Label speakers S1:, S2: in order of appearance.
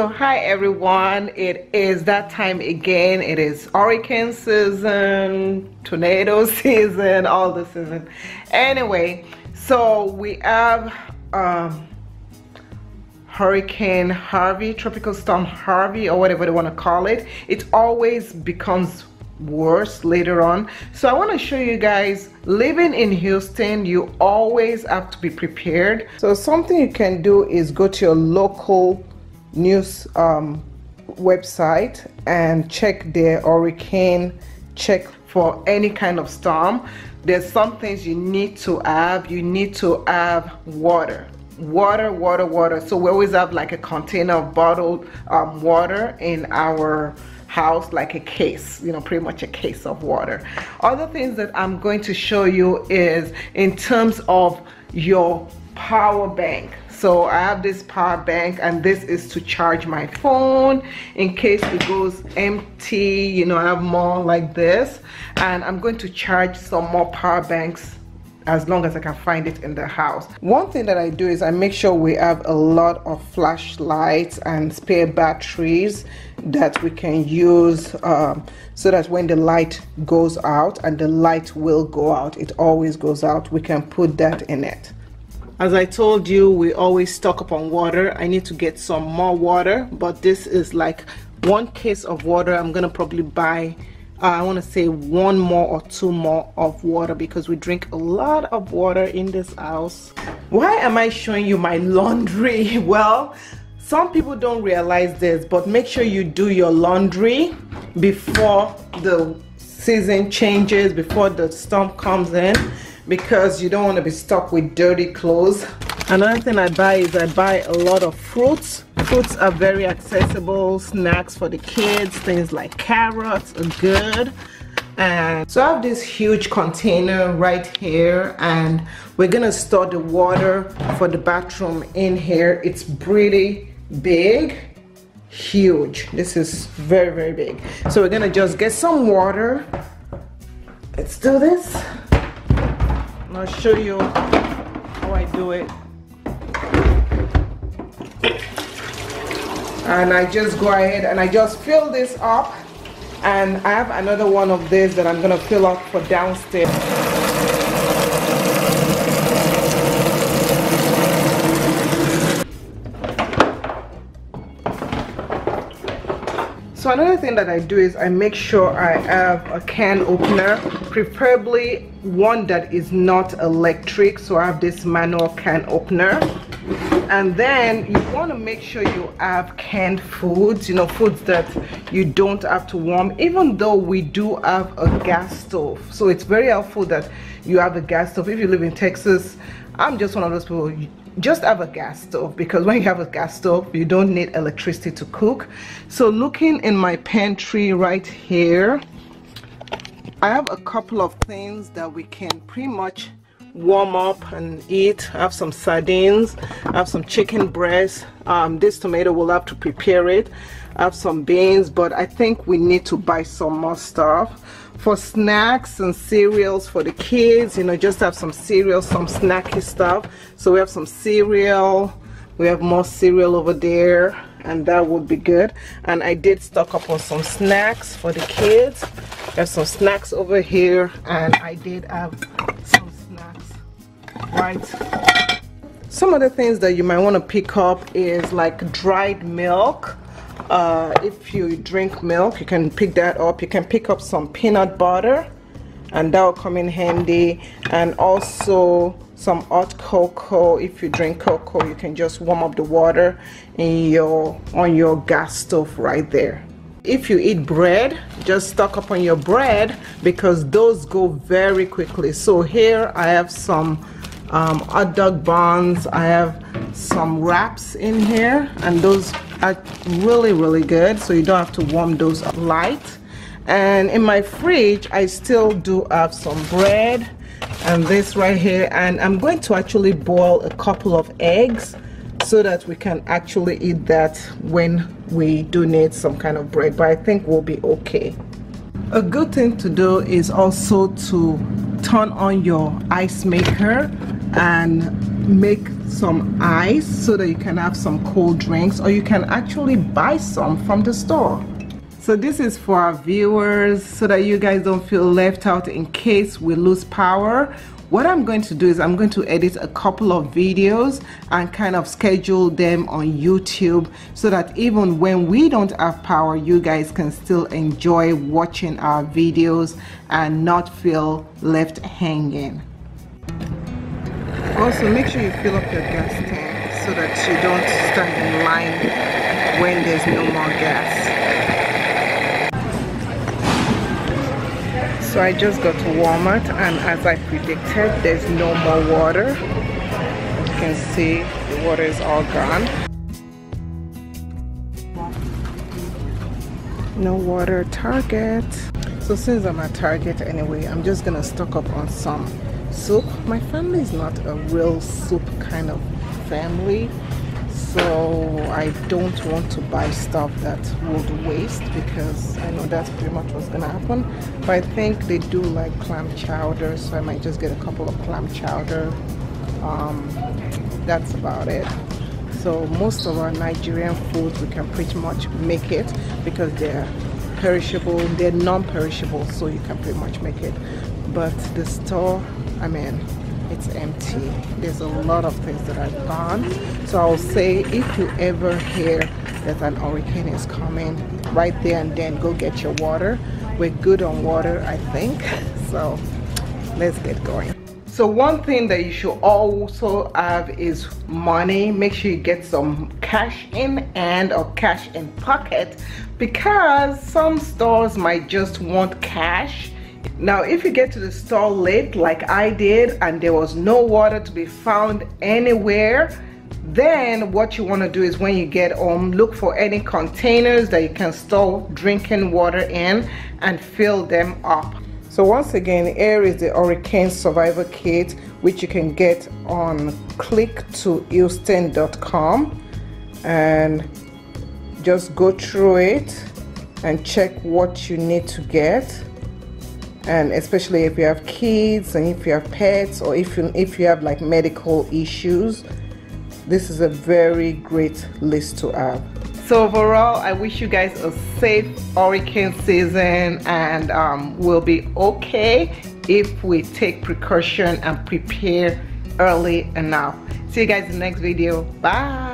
S1: So hi everyone, it is that time again. It is hurricane season, tornado season, all the season. Anyway, so we have Hurricane Harvey, Tropical Storm Harvey, or whatever they want to call it. It always becomes worse later on. So I want to show you guys, living in Houston, you always have to be prepared. So something you can do is go to your local news website and check their hurricane, check for any kind of storm. There's some things you need to have. You need to have water. So we always have like a container of bottled water in our house, like a case, you know, pretty much a case of water. Other things that I'm going to show you is in terms of your power bank. So I have this power bank, and this is to charge my phone in case it goes empty. You know, I have more like this, and I'm going to charge some more power banks as long as I can find it in the house. One thing that I do is I make sure we have a lot of flashlights and spare batteries that we can use so that when the light goes out, and the light will go out, it always goes out, we can put that in it. As I told you, we always stock up on water. I need to get some more water, but this is like one case of water. I'm gonna probably buy I want to say one more or two more of water, because we drink a lot of water in this house. Why am I showing you my laundry? Well, some people don't realize this, but make sure you do your laundry before the season changes, before the storm comes in, because you don't want to be stuck with dirty clothes. Another thing I buy is I buy a lot of fruits. Fruits are very accessible. Snacks for the kids, things like carrots are good. And so I have this huge container right here, and we're gonna store the water for the bathroom in here. It's pretty big, huge. This is very, very big. So we're gonna just get some water. Let's do this. And I'll show you how I do it. And I just go ahead and I just fill this up, and I have another one of this that I'm gonna fill up for downstairs. So another thing that I do is I make sure I have a can opener, preferably one that is not electric. So I have this manual can opener. And then you want to make sure you have canned foods, you know, foods that you don't have to warm, even though we do have a gas stove. So it's very helpful that you have a gas stove. If you live in Texas, I'm just one of those people, just have a gas stove, because when you have a gas stove, you don't need electricity to cook. So looking in my pantry right here, I have a couple of things that we can pretty much warm up and eat. I have some sardines, I have some chicken breast. This tomato, we'll have to prepare it. I have some beans, but I think we need to buy some more stuff for snacks and cereals for the kids. You know, just have some cereal, some snacky stuff. So we have some cereal, we have more cereal over there, and that would be good. And I did stock up on some snacks for the kids. There's some snacks over here, and I did have some snacks right. Some other things that you might want to pick up is like dried milk. If you drink milk, you can pick that up. You can pick up some peanut butter, and that will come in handy. And also some hot cocoa. If you drink cocoa, you can just warm up the water in on your gas stove right there. If you eat bread, just stock up on your bread, because those go very quickly. So here I have some hot dog buns, I have some wraps in here, and those are really, really good, so you don't have to warm those up light. And in my fridge, I still do have some bread and this right here, and I'm going to actually boil a couple of eggs so that we can actually eat that when we do need some kind of bread, but I think we'll be okay. A good thing to do is also to turn on your ice maker and make some ice so that you can have some cold drinks, or you can actually buy some from the store. So this is for our viewers so that you guys don't feel left out in case we lose power. What I'm going to do is I'm going to edit a couple of videos and kind of schedule them on YouTube so that even when we don't have power, you guys can still enjoy watching our videos and not feel left hanging. Also, make sure you fill up your gas tank so that you don't stand in line when there's no more gas. So I just got to Walmart, and as I predicted, there's no more water. As you can see, the water is all gone. No water at Target. So since I'm at Target anyway, I'm just gonna stock up on some soup. My family is not a real soup kind of family, so I don't want to buy stuff that would waste, because I know that's pretty much what's gonna happen. But I think they do like clam chowder, so I might just get a couple of clam chowder. That's about it. So most of our Nigerian foods we can pretty much make it because they're perishable, they're non-perishable, so you can pretty much make it. But the store, I mean, it's empty. There's a lot of things that are gone. So I'll say, if you ever hear that an hurricane is coming, right there and then go get your water. We're good on water, I think. So let's get going. So one thing that you should also have is money. Make sure you get some cash in hand or cash in pocket, because some stores might just want cash. Now if you get to the store late like I did and there was no water to be found anywhere, then what you want to do is when you get home, look for any containers that you can store drinking water in and fill them up. So once again, here is the Hurricane Survivor Kit, which you can get on Click2houston.com, and just go through it and check what you need to get. And especially if you have kids and if you have pets, or if you have like medical issues, this is a very great list to have. So overall, I wish you guys a safe hurricane season, and we'll be okay if we take precaution and prepare early enough. See you guys in the next video. Bye.